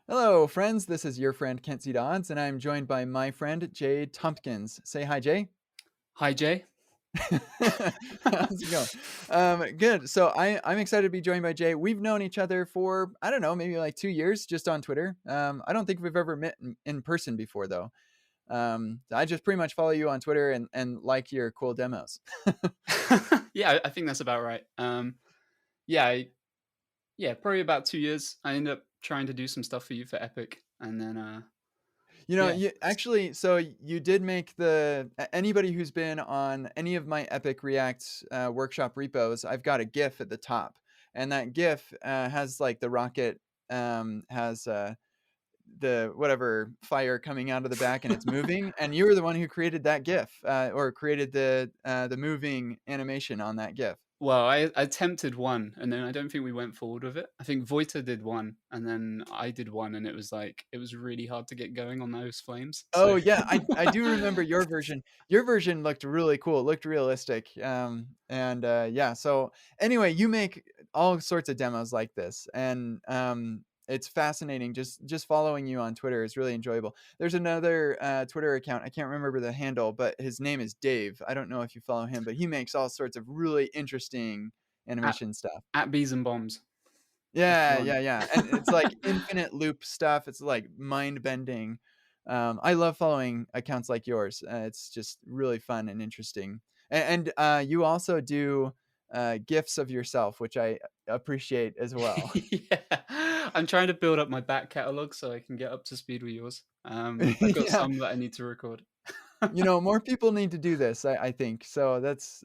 Hello, friends. This is your friend Kent C. Dodds, and I'm joined by my friend Jhey Tompkins. Say hi, Jay. Hi, Jay. How's it going? Good. So I'm excited to be joined by Jay. We've known each other for I don't know, maybe like 2 years, just on Twitter. I don't think we've ever met in person before, though. I just pretty much follow you on Twitter and like your cool demos. Yeah, I think that's about right. Yeah, yeah, probably about 2 years. I ended up trying to do some stuff for you for Epic, and then, yeah. You actually, so you did make anybody who's been on any of my Epic React workshop repos, I've got a GIF at the top, and that GIF has like the rocket has the whatever fire coming out of the back and it's moving, and you were the one who created that GIF or created the moving animation on that GIF. Well, I attempted one, and then I don't think we went forward with it. I think Voita did one, and then I did one, and it was really hard to get going on those flames, so Oh, yeah, I do remember your version. Your version looked really cool, it looked realistic, yeah, so, anyway, you make all sorts of demos like this, and, it's fascinating, just following you on Twitter is really enjoyable. There's another, Twitter account, I can't remember the handle, but his name is Dave. I don't know if you follow him, but he makes all sorts of really interesting at animation stuff. at Bees and Bombs. That's the Yeah, one. yeah, yeah, and it's like infinite loop stuff, it's, like, mind-bending. I love following accounts like yours, it's just really fun and interesting. You also do, GIFs of yourself, which I appreciate as well. Yeah. I'm trying to build up my back catalog so I can get up to speed with yours. I've got Yeah. some that I need to record. More people need to do this, I think. So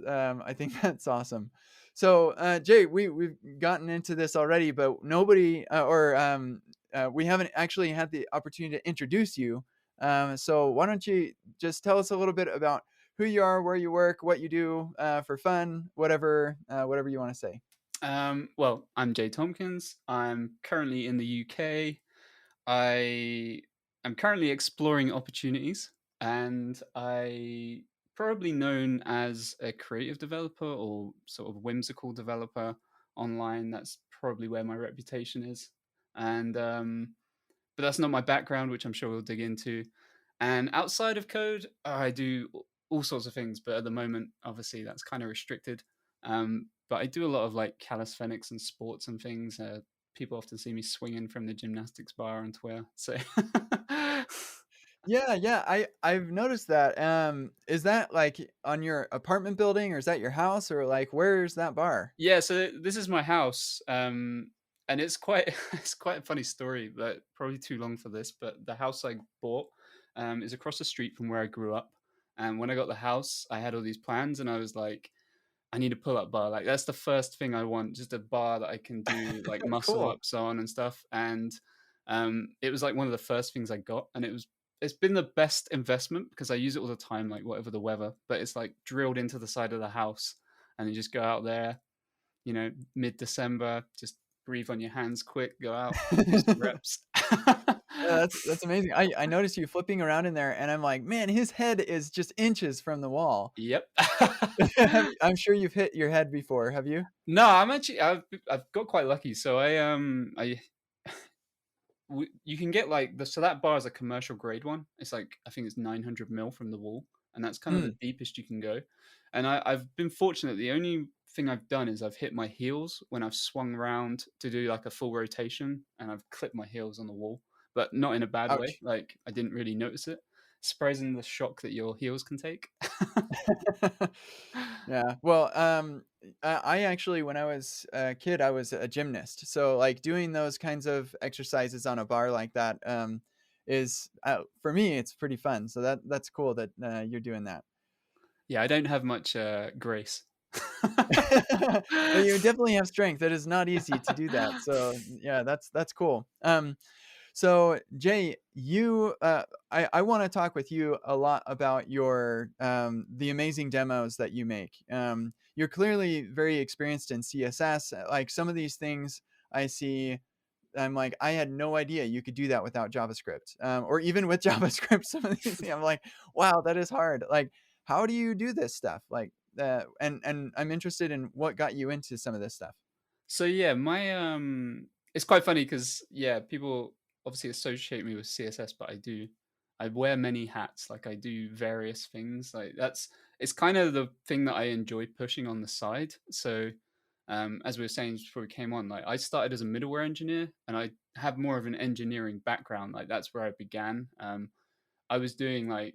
I think that's awesome. So, Jay, we've gotten into this already, but we haven't actually had the opportunity to introduce you. So why don't you just tell us a little bit about who you are, where you work, what you do for fun, whatever you want to say. Well, I'm Jhey Tompkins. I'm currently in the UK. I am currently exploring opportunities, and I probably known as a creative developer or sort of whimsical developer online. That's probably where my reputation is. And but that's not my background, which I'm sure we'll dig into. And outside of code, I do all sorts of things, but at the moment, obviously, that's kind of restricted. But I do a lot of like calisthenics and sports and things. People often see me swinging from the gymnastics bar on Twitter. So, Yeah, yeah, I've noticed that. Is that like on your apartment building, or is that your house, or like where's that bar? yeah. So this is my house, and it's quite it's quite a funny story, but probably too long for this. But the house I bought is across the street from where I grew up. And when I got the house, I had all these plans, and I was like, I need a pull-up bar. Like that's the first thing I want, just a bar that I can do like muscle Cool. ups on and stuff. And it was like one of the first things I got, and it's been the best investment because I use it all the time, like whatever the weather. But it's like drilled into the side of the house, and you just go out there, mid December, just breathe on your hands quick, go out, do some reps. That's amazing. I noticed you flipping around in there, and I'm like, "Man, his head is just inches from the wall." Yep. I'm sure you've hit your head before, have you? No, I've got quite lucky. So I you can get like so that bar is a commercial grade one. It's like I think it's 900 mil from the wall, and that's kind of the Mm. deepest you can go. And I've been fortunate. The only thing I've done is I've hit my heels when I've swung around to do like a full rotation, and I've clipped my heels on the wall, but not in a bad way. Ouch. Like I didn't really notice it. Surprising the shock that your heels can take. Yeah. Well, I actually, when I was a kid, I was a gymnast. So, like, doing those kinds of exercises on a bar like that, is for me, it's pretty fun. So that's cool that you're doing that. Yeah, I don't have much grace. Well, you definitely have strength. It is not easy to do that. So yeah, that's cool. So Jay, I want to talk with you a lot about your the amazing demos that you make. You're clearly very experienced in CSS. Like some of these things I see, I'm like, I had no idea you could do that without JavaScript, or even with JavaScript. Some of these things, I'm like, wow, that is hard. Like, how do you do this stuff? Like, and I'm interested in what got you into some of this stuff. So yeah, my it's quite funny because yeah, people. obviously associate me with CSS, but I wear many hats. Like I do various things. Like that's it's kind of the thing that I enjoy pushing on the side. So as we were saying before we came on, like I started as a middleware engineer and I have more of an engineering background. Like that's where I began. I was doing like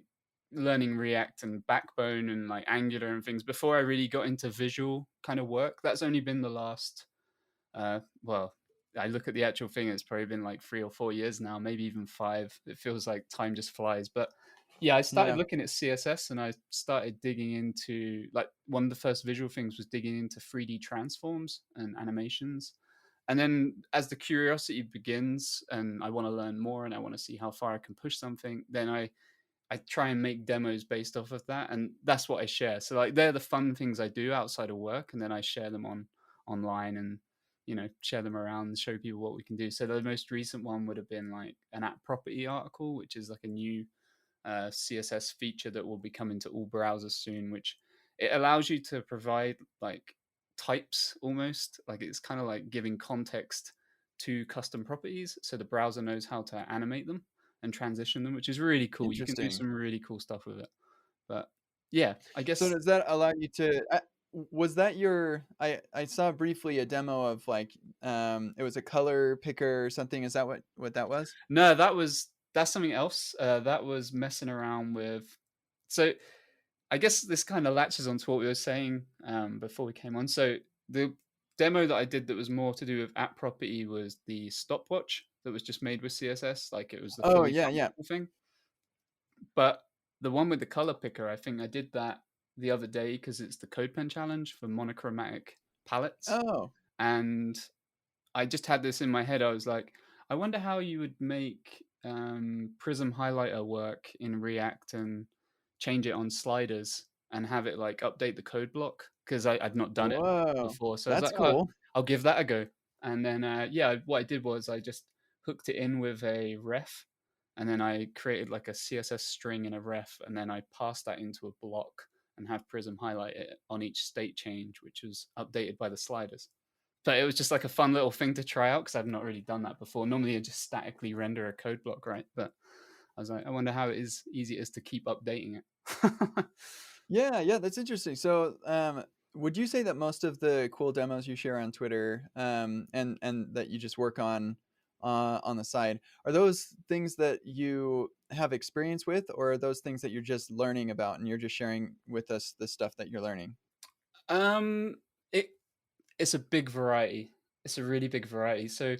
learning React and Backbone and like Angular and things before I really got into visual kind of work. That's only been the last well, I look at the actual thing, it's probably been like 3 or 4 years now, maybe even 5. It feels like time just flies. But yeah, I started Yeah, looking at CSS and I started digging into like one of the first visual things was digging into 3D transforms and animations. And then as the curiosity begins and I want to learn more and I want to see how far I can push something, then I try and make demos based off of that, and that's what I share. So like they're the fun things I do outside of work, and then I share them online and share them around and show people what we can do. So the most recent one would have been like an app property article, which is like a new CSS feature that will be coming to all browsers soon, which it allows you to provide like types almost like it's kind of like giving context to custom properties so the browser knows how to animate them and transition them, which is really cool. You can do interesting. some really cool stuff with it. But yeah, I So guess does that allow you to was that your I saw briefly a demo of like, it was a color picker or something, is that what that was? no, that's something else. That was messing around with. So I guess this kind of latches onto what we were saying before we came on. So the demo that I did that was more to do with app property was the stopwatch that was just made with CSS, like it was the Oh, fully yeah, yeah. functional thing. But the one with the color picker, I think I did that the other day because it's the CodePen challenge for monochromatic palettes, Oh, and I just had this in my head. I was like, I wonder how you would make Prism highlighter work in React and change it on sliders and have it like update the code block because I'd not done it whoa, before. So I was that's like, oh, cool. I'll give that a go. And then yeah, what I did was I just hooked it in with a ref, and then I created like a CSS string in a ref, and then I passed that into a block and have Prism highlight it on each state change, which was updated by the sliders. But it was just like a fun little thing to try out because I've not really done that before. Normally, I just statically render a code block, right? But I was like, I wonder how easy it is to keep updating it. Yeah, yeah, that's interesting. So, would you say that most of the cool demos you share on Twitter, and that you just work on the side, are those things that you have experience with, or are those things that you're just learning about and you're just sharing with us the stuff that you're learning? um, it it's a big variety. It's a really big variety. So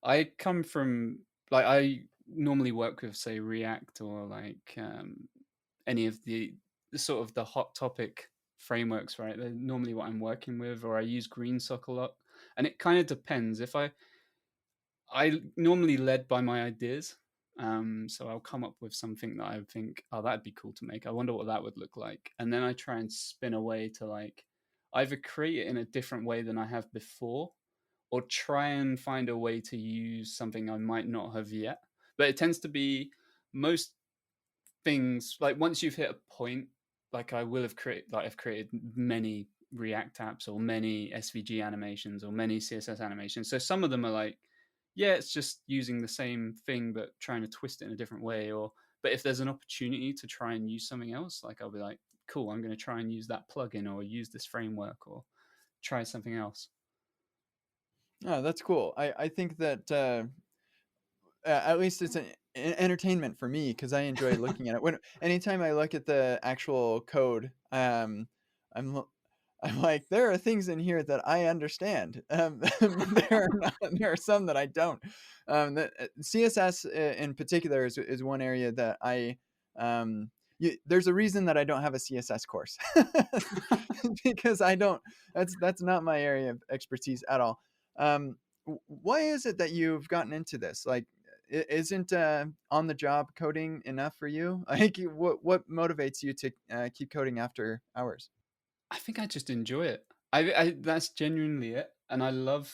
I come from like I normally work with say React or like any of the sort of the hot topic frameworks, right? They're normally what I'm working with, or I use GreenSock a lot. And it kind of depends. If I normally led by my ideas. So I'll come up with something that I think, oh, that'd be cool to make. I wonder what that would look like. And then I try and spin away to like either create it in a different way than I have before, or try and find a way to use something I might not have yet. But it tends to be most things like once you've hit a point, like I will have created, like I've created many React apps or many SVG animations or many CSS animations. So some of them are like, yeah, it's just using the same thing but trying to twist it in a different way. Or but if there's an opportunity to try and use something else, like I'll be like, cool, I'm going to try and use that plugin or use this framework or try something else. Oh, that's cool. I think that at least it's an entertainment for me because I enjoy looking at it. When anytime I look at the actual code, I'm I'm like, there are things in here that I understand. There are some that I don't. CSS in particular is one area that there's a reason that I don't have a CSS course because I don't. That's not my area of expertise at all. Why is it that you've gotten into this? Like, isn't on the job coding enough for you? Like, what motivates you to keep coding after hours? I think I just enjoy it. I that's genuinely it, and I love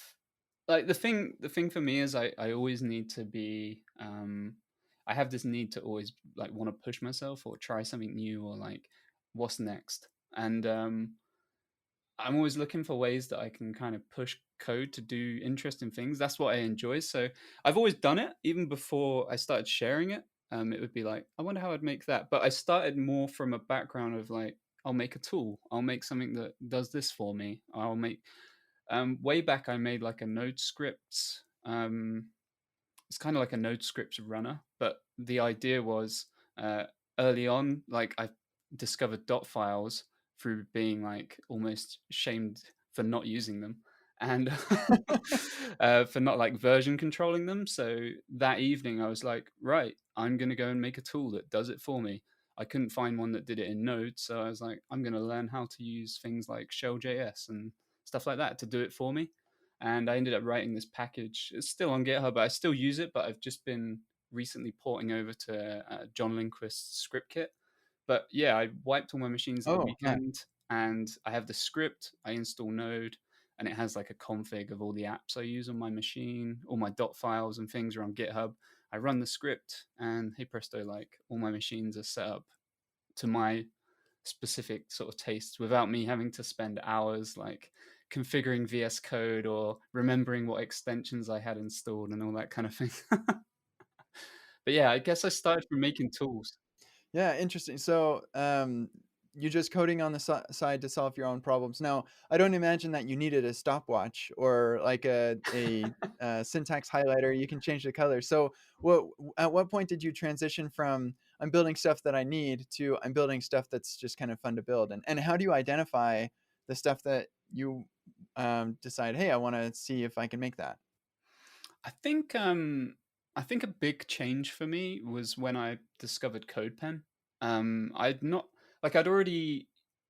like the thing for me is I always need to be I have this need to always like want to push myself or try something new or like what's next. And I'm always looking for ways that I can kind of push code to do interesting things. That's what I enjoy. So I've always done it, even before I started sharing it. It would be like, I wonder how I'd make that. But I started more from a background of like, I'll make a tool. I'll make something that does this for me. I'll make way back I made like a node script. It's kind of like a node script runner, but the idea was uh, early on, like I discovered dot files through being like almost shamed for not using them and for not like version controlling them. So that evening, I was like, right, I'm going to go and make a tool that does it for me. I couldn't find one that did it in Node, so I was like, I'm going to learn how to use things like Shell.js and stuff like that to do it for me. And I ended up writing this package. It's still on GitHub. I still use it, but I've just been recently porting over to John Lindquist's script kit. But yeah, I wiped all my machines at the Oh, yeah. weekend, and I have the script. I install Node, and it has like a config of all the apps I use on my machine. All my dot files and things are on GitHub. I run the script, and hey presto, like all my machines are set up to my specific sort of tastes without me having to spend hours like configuring VS Code or remembering what extensions I had installed and all that kind of thing. But yeah, I guess I started from making tools. Yeah, interesting. So, you're just coding on the side to solve your own problems. Now, I don't imagine that you needed a stopwatch or like a syntax highlighter. You can change the color. So, at what point did you transition from I'm building stuff that I need to I'm building stuff that's just kind of fun to build? And how do you identify the stuff that you decide, hey, I want to see if I can make that? I think I think a big change for me was when I discovered CodePen. I'd not like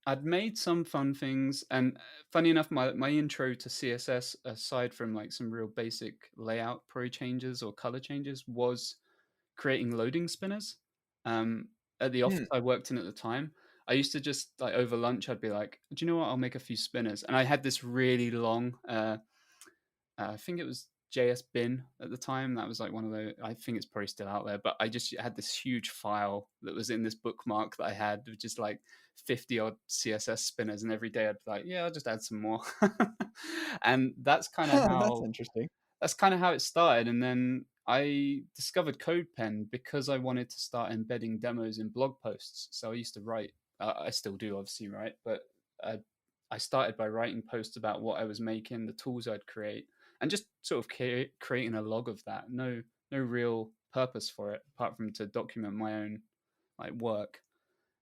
I'd made some fun things, and funny enough, my intro to CSS, aside from like some real basic layout pro changes or color changes, was creating loading spinners. At the office Hmm. I worked in at the time, I used to just like over lunch, I'd be like, "Do you know what? I'll make a few spinners." And I had this really long I think it was JS bin at the time. That was like one of the. I think it's probably still out there, but I just had this huge file that was in this bookmark that I had with just like 50 odd CSS spinners, and every day I'd be like, yeah, I'll just add some more. And That's interesting. that's kind of how it started. And then I discovered CodePen because I wanted to start embedding demos in blog posts. So I used to write. I still do, obviously, right? But uh, I started by writing posts about what I was making, the tools I'd create, and just sort of creating a log of that. No real purpose for it apart from to document my own like work.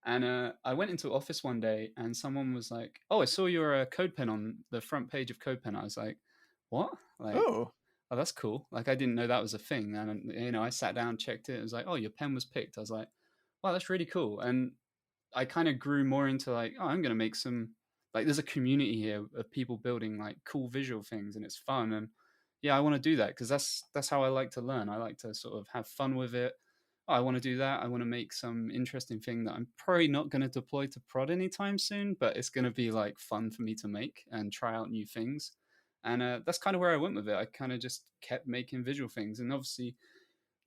And I went into office one day, and someone was like, "Oh, I saw your CodePen on the front page of CodePen." I was like, "What?" Like, Oh, "Oh, that's cool." Like, I didn't know that was a thing. And I sat down, checked it. It was like, "Oh, your pen was picked." I was like, "Wow, that's really cool." And I kind of grew more into like, oh, I'm going to make some like there's a community here of people building like cool visual things and it's fun and yeah, I want to do that because that's how I like to learn. I like to sort of have fun with it. Oh, I want to do that. I want to make some interesting thing that I'm probably not going to deploy to prod anytime soon, but it's going to be like fun for me to make and try out new things. And that's kind of where I went with it. I kind of just kept making visual things, and obviously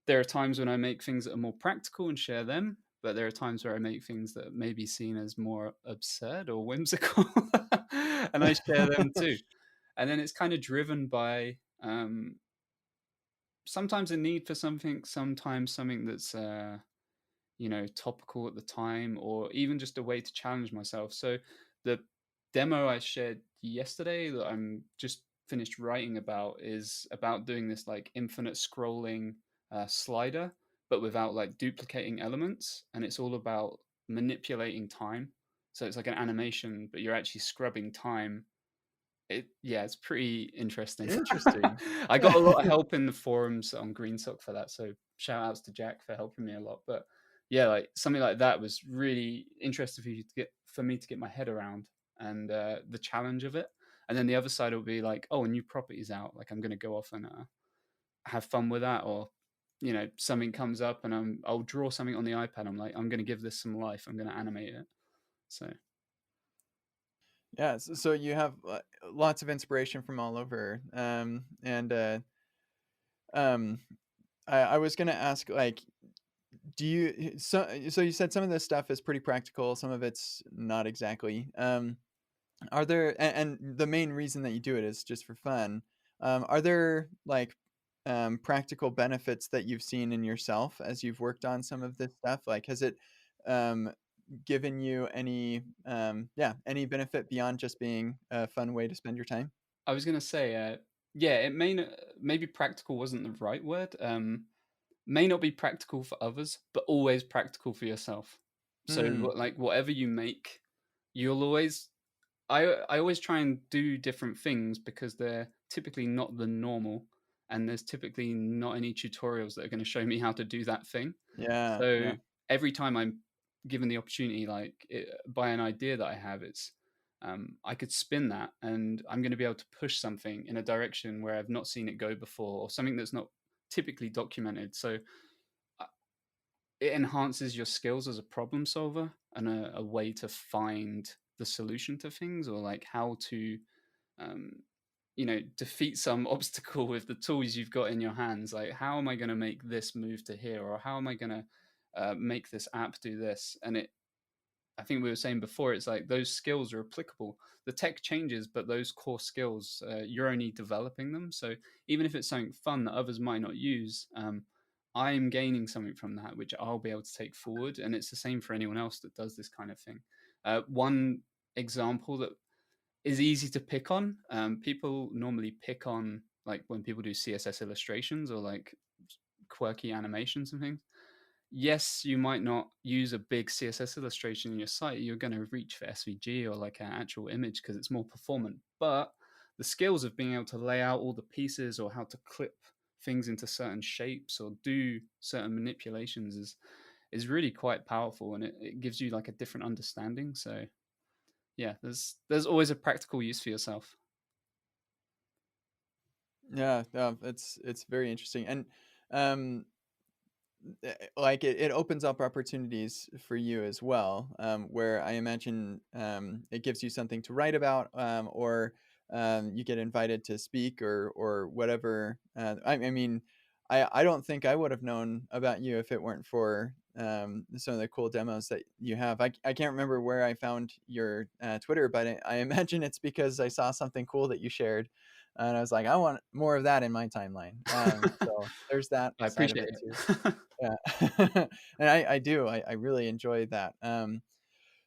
there are times when I make things that are more practical and share them, but there are times where I make things that may be seen as more absurd or whimsical, and I share them too. And then it's kind of driven by sometimes a need for something, sometimes something that's topical at the time, or even just a way to challenge myself. So the demo I shared yesterday that I'm just finished writing about is about doing this like infinite scrolling slider, but without like duplicating elements. And it's all about manipulating time. So it's like an animation, but you're actually scrubbing time. Yeah, it's pretty interesting. interesting. I got Yeah. a lot of help in the forums on GreenSock for that, so shout outs to Jack for helping me a lot. But yeah, like something like that was really interesting for me to get my head around and the challenge of it. And then the other side will be like, oh, a new property's out. Like I'm going to go off and have fun with that, or something comes up and I'll draw something on the iPad. I'm like, I'm going to give this some life. I'm going to animate it. So Yeah, so you have lots of inspiration from all over. And um, I was gonna ask, like, do you so you said some of this stuff is pretty practical, some of it's not exactly. Are there and the main reason that you do it is just for fun. Are there, like, practical benefits that you've seen in yourself as you've worked on some of this stuff? Like, has it, um, given you any, yeah, any benefit beyond just being a fun way to spend your time? I was gonna say, yeah, it maybe practical wasn't the right word. May not be practical for others, but always practical for yourself. So, Mm, like whatever you make, you'll always. I always try and do different things because they're typically not the normal, and there's typically not any tutorials that are going to show me how to do that thing. yeah, So yeah. every time I'm given the opportunity, like by an idea that I have, I could spin that, and I'm going to be able to push something in a direction where I've not seen it go before, or something that's not typically documented. So uh, it enhances your skills as a problem solver and a way to find the solution to things, or like how to um, defeat some obstacle with the tools you've got in your hands. Like, how am I going to make this move to here, or how am I going to make this app do this? And I think we were saying before, it's like those skills are applicable. The tech changes, but those core skills, you're only developing them. So even if it's something fun that others might not use, I'm gaining something from that, which I'll be able to take forward. And it's the same for anyone else that does this kind of thing. One example that is easy to pick on. People normally pick on like when people do CSS illustrations or like quirky animations and things. Yes, you might not use a big CSS illustration in your site. You're going to reach for SVG or like an actual image because it's more performant. But the skills of being able to lay out all the pieces or how to clip things into certain shapes or do certain manipulations is really quite powerful, and it gives you like a different understanding. So yeah, there's always a practical use for yourself. Yeah, no, it's very interesting, and, um like it opens up opportunities for you as well, where I imagine it gives you something to write about, or you get invited to speak or whatever. I mean, I don't think I would have known about you if it weren't for some of the cool demos that you have. I can't remember where I found your Twitter, but I imagine it's because I saw something cool that you shared. And I was like, I want more of that in my timeline. So there's that I side of appreciate it too. it. Yeah. And I do. I really enjoy that.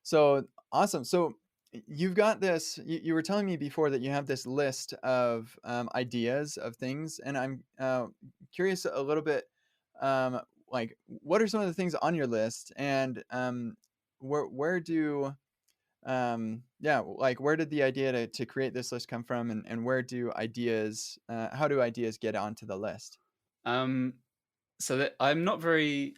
So awesome. So you've got this you were telling me before that you have this list of, ideas of things, and I'm, curious a little bit, like, what are some of the things on your list? And, where do, yeah, like, where did the idea to create this list come from? And where do ideas, how do ideas get onto the list? um, so that I'm not very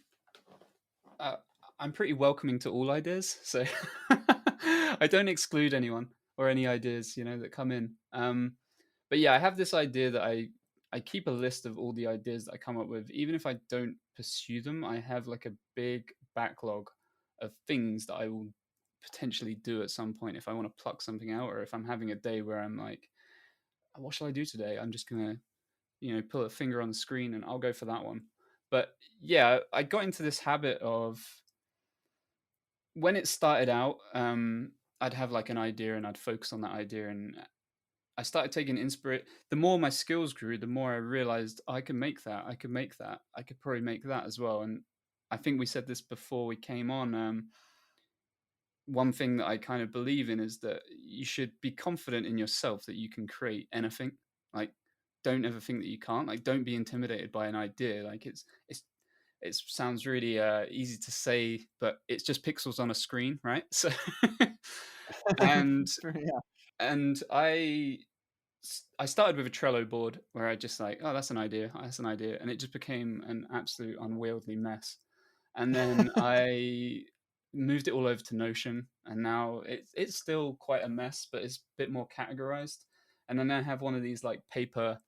uh, I'm pretty welcoming to all ideas, so I don't exclude anyone or any ideas, that come in. But yeah, I have this idea that I keep a list of all the ideas that I come up with. Even if I don't pursue them, I have like a big backlog of things that I will potentially do at some point if I want to pluck something out, or if I'm having a day where I'm like, what shall I do today? I'm just gonna, put a finger on the screen and I'll go for that one. But yeah, I got into this habit of when it started out, I'd have like an idea and I'd focus on that idea, and I started taking inspiration. The more my skills grew, the more I realized I could make that. I could make that. I could probably make that as well. And I think we said this before we came on. One thing that I kind of believe in is that you should be confident in yourself that you can create anything. Like, don't ever think that you can't. Like, don't be intimidated by an idea. Like, it sounds really easy to say, but it's just pixels on a screen, right? So, and For yeah. and I started with a Trello board where I just like, oh, that's an idea, and it just became an absolute unwieldy mess. And then I moved it all over to Notion, and now it's still quite a mess, but it's a bit more categorized. And then I have one of these like paper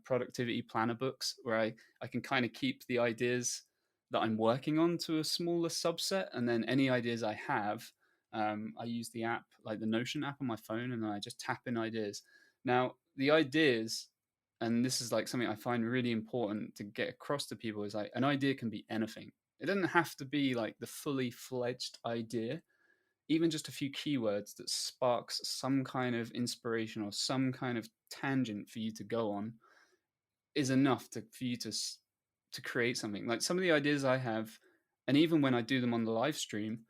productivity planner books where I can kind of keep the ideas that I'm working on to a smaller subset, and then any ideas I have, I use the app, like the Notion app on my phone, and then I just tap in ideas. Now, the ideas, and this is like something I find really important to get across to people, is like an idea can be anything. It doesn't have to be like the fully fledged idea. even just a few keywords that sparks some kind of inspiration or some kind of tangent for you to go on is enough for you to create something. Like some of the ideas I have, and even when I do them on the live stream,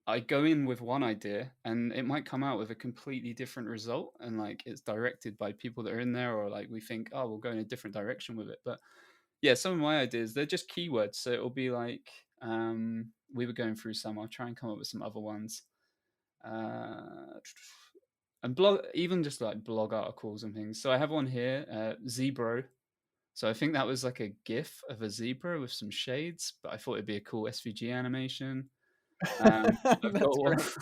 I go in with one idea and it might come out with a completely different result, and like it's directed by people that are in there, or like we think, oh, we'll go in a different direction with it. But yeah, some of my ideas, they're just keywords. So it'll be like, we were going through some, I'll try and come up with some other ones. Uh, and blog, even just like blog articles and things. So I have one here, Zebro. So I think that was like a GIF of a zebra with some shades, but I thought it'd be a cool SVG animation. I've got That's one. great.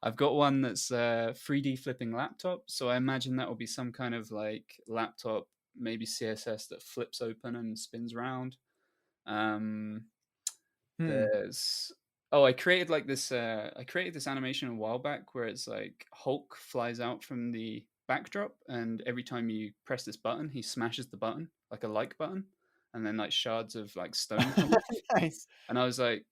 I've got one that's 3D flipping laptop. So I imagine that will be some kind of like laptop, maybe CSS that flips open and spins around. Um, Hmm. there's oh, I created like this. I created this animation a while back where it's like Hulk flies out from the backdrop, and every time you press this button, he smashes the button like a like button, and then like shards of like stone come off. Nice. And I was like,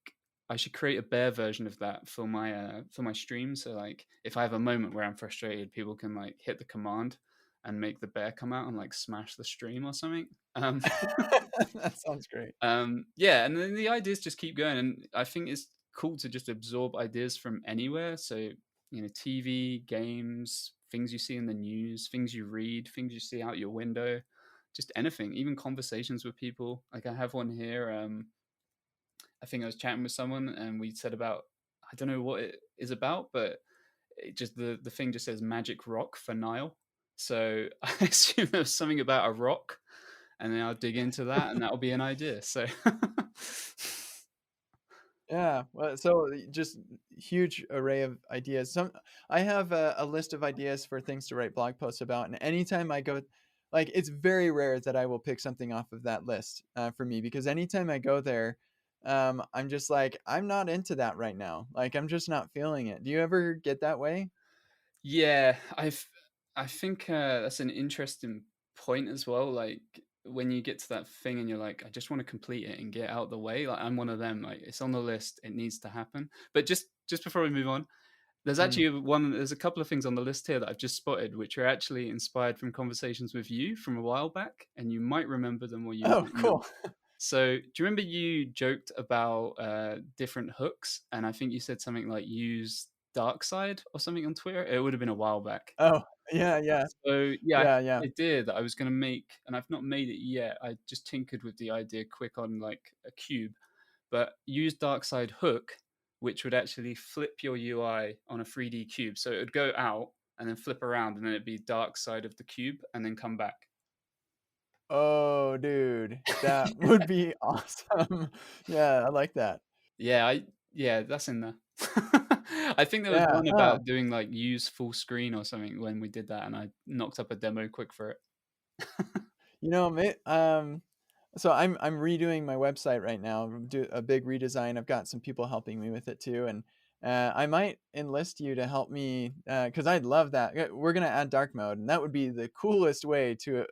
I should create a bear version of that for my stream. So like, if I have a moment where I'm frustrated, people can like hit the command and make the bear come out and like smash the stream or something. That sounds great. Yeah, and then the ideas just keep going, and I think it's cool to just absorb ideas from anywhere. So TV, games, things you see in the news, things you read, things you see out your window, just anything, even conversations with people. Like I have one here. I think I was chatting with someone, and we said about, I don't know what it is about, but it just the thing just says magic rock for Nile. So I assume there was something about a rock, and then I'll dig into that, and that'll be an idea. So Yeah, well, so just huge array of ideas. I have a list of ideas for things to write blog posts about, and anytime I go, like, it's very rare that I will pick something off of that list for me because anytime I go there, I'm just like, I'm not into that right now. Like, I'm just not feeling it. Do you ever get that way? yeah, I think that's an interesting point as well. Like when you get to that thing and you're like, I just want to complete it and get out of the way. Like I'm one of them. Like it's on the list, it needs to happen. But just before we move on, there's Mm. actually one. There's a couple of things on the list here that I've just spotted, which are actually inspired from conversations with you from a while back, and you might remember them or you Oh, might not. cool. So, do you remember you joked about different hooks, and I think you said something like use dark side or something on Twitter? It would have been a while back. Oh, yeah, yeah, So yeah, I had yeah, yeah. an idea that I was going to make, and I've not made it yet. I just tinkered with the idea quick on like a cube, but use dark side hook, which would actually flip your UI on a 3D cube. So it would go out and then flip around, and then it'd be dark side of the cube, and then come back. Oh, dude, that would be awesome. Yeah, I like that. Yeah, that's in there. I think there was Yeah, one huh. about doing like use full screen or something when we did that, and I knocked up a demo quick for it. You know, so I'm redoing my website right now, do a big redesign. I've got some people helping me with it too, and I might enlist you to help me because I'd love that. We're gonna add dark mode, and that would be the coolest way to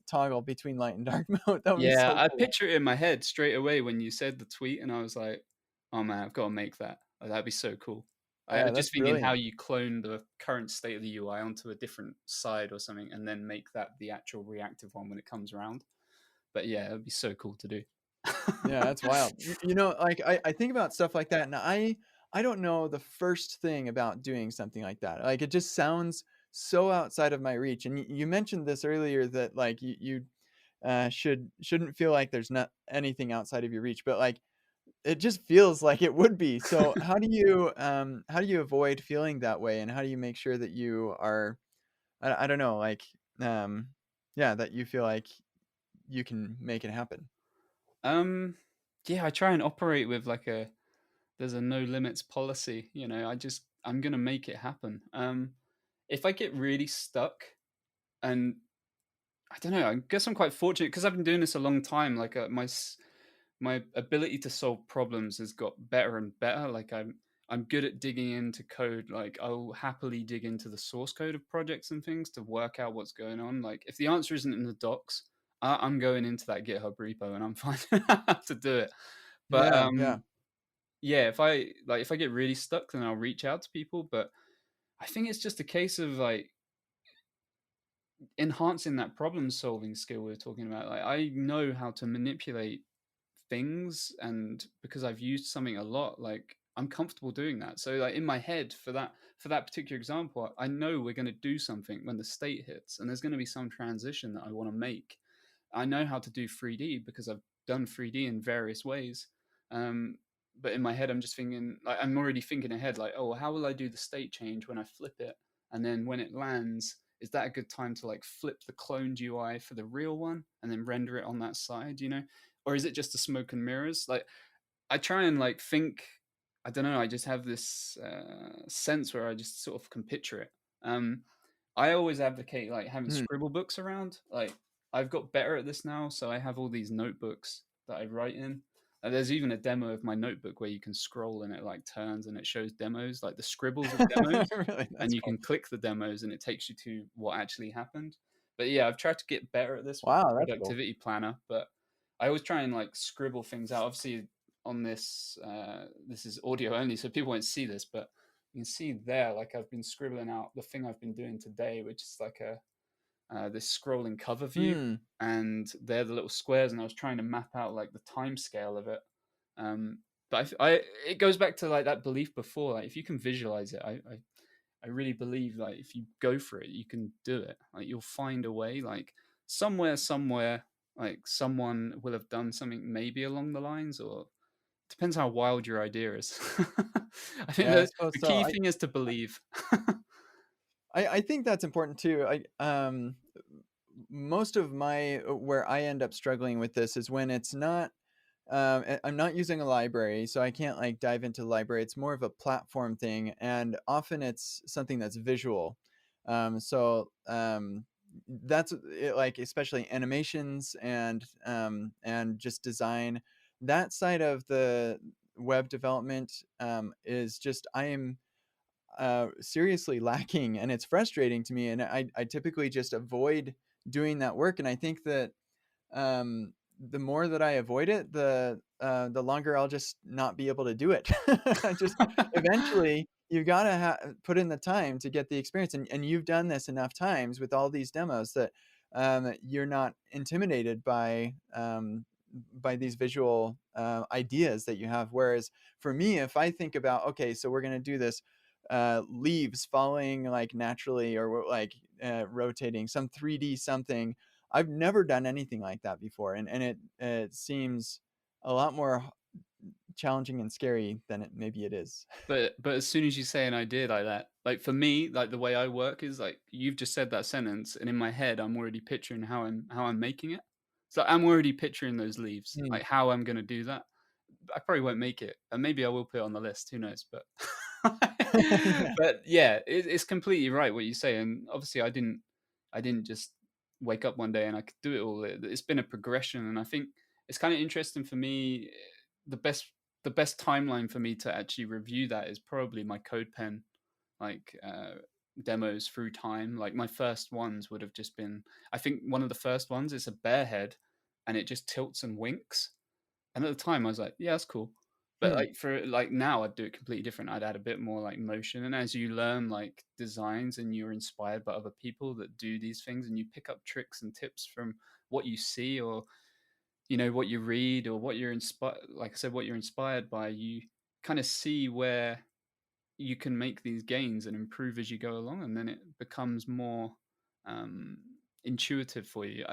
toggle between light and dark mode. That would be Yeah, so I cool. picture it in my head straight away when you said the tweet, and I was like, "Oh man, I've got to make that. Like, that'd be so cool." I Yeah, was that's just thinking how brilliant. you clone the current state of the UI onto a different side or something, and then make that the actual reactive one when it comes around. But yeah, it'd be so cool to do. Yeah, that's wild. You know, like I think about stuff like that, and I don't know the first thing about doing something like that. Like it just sounds so outside of my reach. And you mentioned this earlier that like you shouldn't feel like there's not anything outside of your reach, but like it just feels like it would be. So how do you avoid feeling that way, and how do you make sure that you are I don't know like um yeah that you feel like you can make it happen. um, yeah, I try and operate with like a there's a no limits policy. I'm gonna make it happen. If I get really stuck, and I don't know, I guess I'm quite fortunate because I've been doing this a long time. Like my ability to solve problems has got better and better. Like I'm good at digging into code. Like I'll happily dig into the source code of projects and things to work out what's going on. Like if the answer isn't in the docs, I'm going into that GitHub repo and I'm finding out how to do it. But Yeah, yeah. yeah, if I get really stuck, then I'll reach out to people. But I think it's just a case of like enhancing that problem solving skill we are talking about. Like I know how to manipulate things, and because I've used something a lot, like I'm comfortable doing that. So like in my head for that particular example, I know we're going to do something when the state hits, and there's going to be some transition that I want to make. I know how to do 3D because I've done 3D in various ways. Um, but in my head, I'm just thinking, like, I'm already thinking ahead, like, oh, how will I do the state change when I flip it? And then when it lands, is that a good time to like flip the cloned UI for the real one and then render it on that side, you know? Or is it just the smoke and mirrors? Like, I try and like think, I don't know, I just have this sense where I just sort of can picture it. Um, I always advocate like having Hmm. scribble books around. Like I've got better at this now, so I have all these notebooks that I write in. There's even a demo of my notebook where you can scroll and it like turns and it shows demos, like the scribbles of demos, Really? and That's you cool. can click the demos and it takes you to what actually happened. But yeah, I've tried to get better at this with the Wow, that's cool. productivity planner, but I always try and like scribble things out. Obviously, on this is audio only, so people won't see this, but you can see there, like I've been scribbling out the thing I've been doing today, which is like a this scrolling cover view, Hmm. and they're the little squares, and I was trying to map out like the time scale of it. Um, but it goes back to like that belief before, like if you can visualize it, I really believe like if you go for it, you can do it. Like you'll find a way. Like somewhere, like someone will have done something maybe along the lines, or depends how wild your idea is. I think Yeah, I the suppose so. key thing is to believe. I think that's important too. Most of my where I end up struggling with this is when it's not I'm not using a library, so I can't like dive into the library. It's more of a platform thing, and often it's something that's visual. That's it, like especially animations and just design. That side of the web development is just I am seriously lacking, and it's frustrating to me. And I typically just avoid doing that work, and I think that the more that I avoid it, the longer I'll just not be able to do it. I just eventually you gotta put in the time to get the experience, and you've done this enough times with all these demos that you're not intimidated by these visual ideas that you have. Whereas for me, if I think about okay, so we're gonna do this leaves falling like naturally or like rotating some 3D something. I've never done anything like that before, and it seems a lot more challenging and scary than maybe it is. But as soon as you say an idea like that, like for me, like the way I work is like you've just said that sentence, and in my head, I'm already picturing how I'm making it. So I'm already picturing those leaves, Mm. like how I'm gonna do that. I probably won't make it, and maybe I will put it on the list. Who knows? But Yeah. but yeah, it's completely right what you say, and obviously I didn't just wake up one day and I could do it all. It's been a progression, and I think it's kind of interesting for me. The best the best timeline for me to actually review that is probably my CodePen like demos through time. Like my first ones would have just been, I think one of the first ones is a bear head, and it just tilts and winks, and at the time, I was like, "Yeah, that's cool." But, Hmm. like, for like, now, I'd do it completely different. I'd add a bit more, like, motion, and as you learn, like, designs and you're inspired by other people that do these things, and you pick up tricks and tips from what you see, or, you know, what you read, or what you're inspired like I said, what you're inspired by, you kinda see where you can make these gains and improve as you go along, and then it becomes more um, intuitive for you.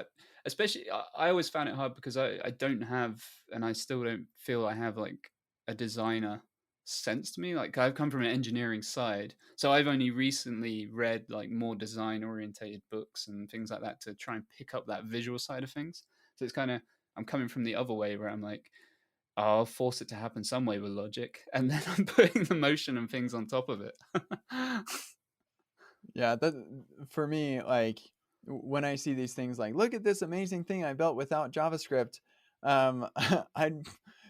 I always found it hard because I don't have, and I still don't feel I have like a designer sense to me. Like I've come from an engineering side, so I've only recently read like more design orientated books and things like that to try and pick up that visual side of things. So it's kind of, I'm coming from the other way where I'm like, I'll force it to happen some way with logic, and then I'm putting the motion and things on top of it. Yeah, that for me, like when I see these things, like look at this amazing thing I built without JavaScript. I'd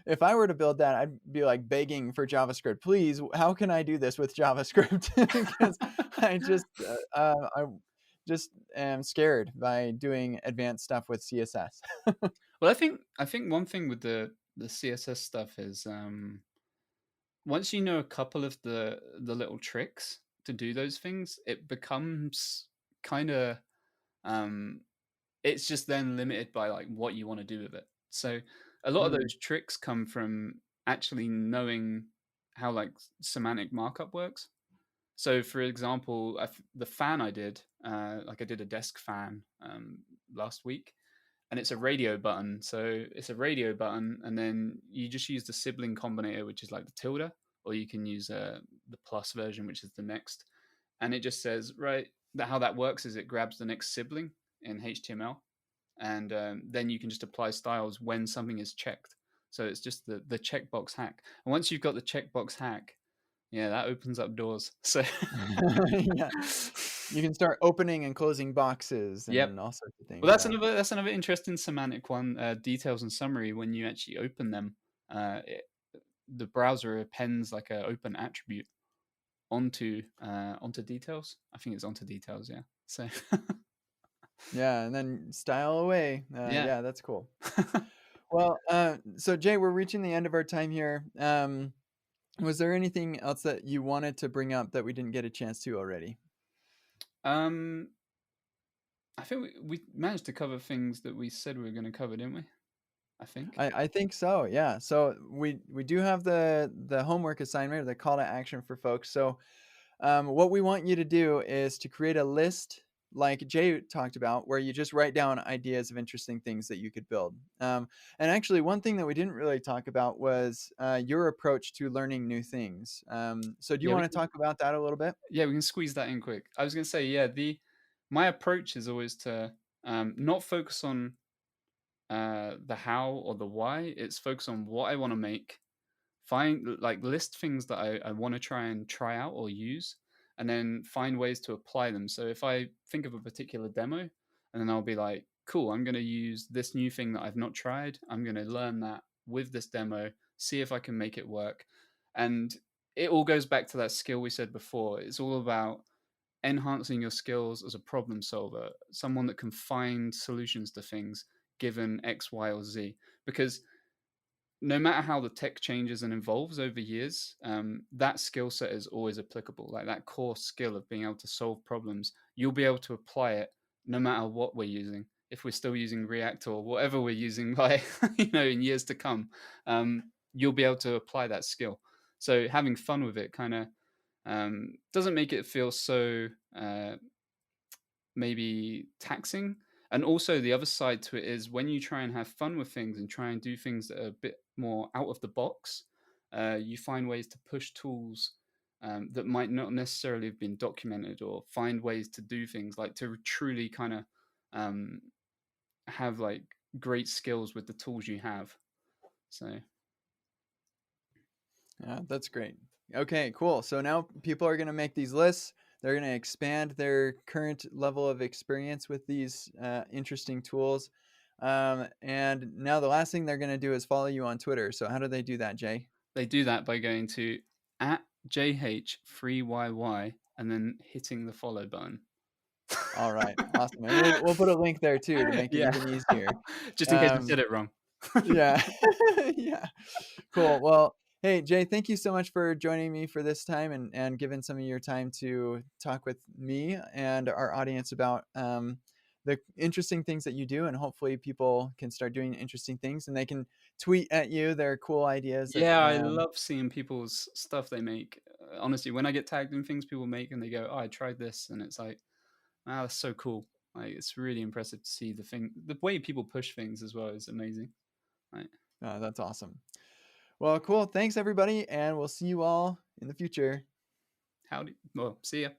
if I were to build that, I'd be like begging for JavaScript. Please, how can I do this with JavaScript? Because I just am scared by doing advanced stuff with CSS. Well, I think one thing with the CSS stuff is, once you know a couple of the little tricks to do those things, it becomes kind of um it's just then limited by like what you want to do with it. So a lot of Mm, those tricks come from actually knowing how like semantic markup works. So, for example, the fan I did, like I did a desk fan last week, and it's a radio button. So it's a radio button, and then you just use the sibling combinator, which is like the tilde, or you can use the plus version, which is the next. And it just says, right, that how that works is it grabs the next sibling in HTML, and then you can just apply styles when something is checked. So it's just the checkbox hack. And once you've got the checkbox hack, yeah, that opens up doors. So yeah. You can start opening and closing boxes yep. and all sorts of Well, things, yeah. that's another interesting semantic one. Details and summary. When you actually open them, it, the browser appends like a open attribute onto details. I think it's onto details. Yeah. So Yeah, and then style away. yeah. Yeah, that's cool. Well, so Jay, we're reaching the end of our time here. Was there anything else that you wanted to bring up that we didn't get a chance to already? um, I think we managed to cover things that we said we were going to cover, didn't we? I think. I think so, yeah. So we do have the homework assignment or the call to action for folks. So what we want you to do is to create a list like Jay talked about, where you just write down ideas of interesting things that you could build. And actually, one thing that we didn't really talk about was your approach to learning new things. So do you Yeah, want to talk about that a little bit? we can squeeze that in quick. I was going to say, yeah, the my approach is always to not focus on the how or the why. It's focus on what I want to make. Find like list things that I want to try out or use, and then find ways to apply them. So if I think of a particular demo, and then I'll be like, cool, I'm going to use this new thing that I've not tried. I'm going to learn that with this demo, see if I can make it work. And it all goes back to that skill we said before. It's all about enhancing your skills as a problem solver, someone that can find solutions to things given X, Y, or Z. Because no matter how the tech changes and evolves over years, that skill set is always applicable. Like that core skill of being able to solve problems, you'll be able to apply it no matter what we're using. If we're still using React or whatever we're using, by in years to come, you'll be able to apply that skill. So having fun with it kind of doesn't make it feel so maybe taxing. And also the other side to it is when you try and have fun with things and try and do things that are a bit more out of the box, you find ways to push tools that might not necessarily have been documented, or find ways to do things like to truly kind of um, have like great skills with the tools you have. So Yeah, that's great. Okay, cool. So now people are going to make these lists. They're going to expand their current level of experience with these interesting tools. And now the last thing they're going to do is follow you on Twitter. So how do they do that, Jay? they do that by going to at JH3YY and then hitting the follow button. All right, awesome. And we'll put a link there too to make it Yeah. even easier. Just in case I Um, said it wrong. yeah, yeah. Cool. Well, hey, Jay, thank you so much for joining me for this time and giving some of your time to talk with me and our audience about the interesting things that you do. And hopefully people can start doing interesting things and they can tweet at you their cool ideas that, Yeah, I love seeing people's stuff they make. Honestly, when I get tagged in things people make and they go, "Oh, I tried this," and it's like, "Wow, that's so cool!" Like, it's really impressive to see the way people push things as well is amazing. Like, that's awesome. Well, cool. Thanks, everybody. And we'll see you all in the future. howdy, well, see ya.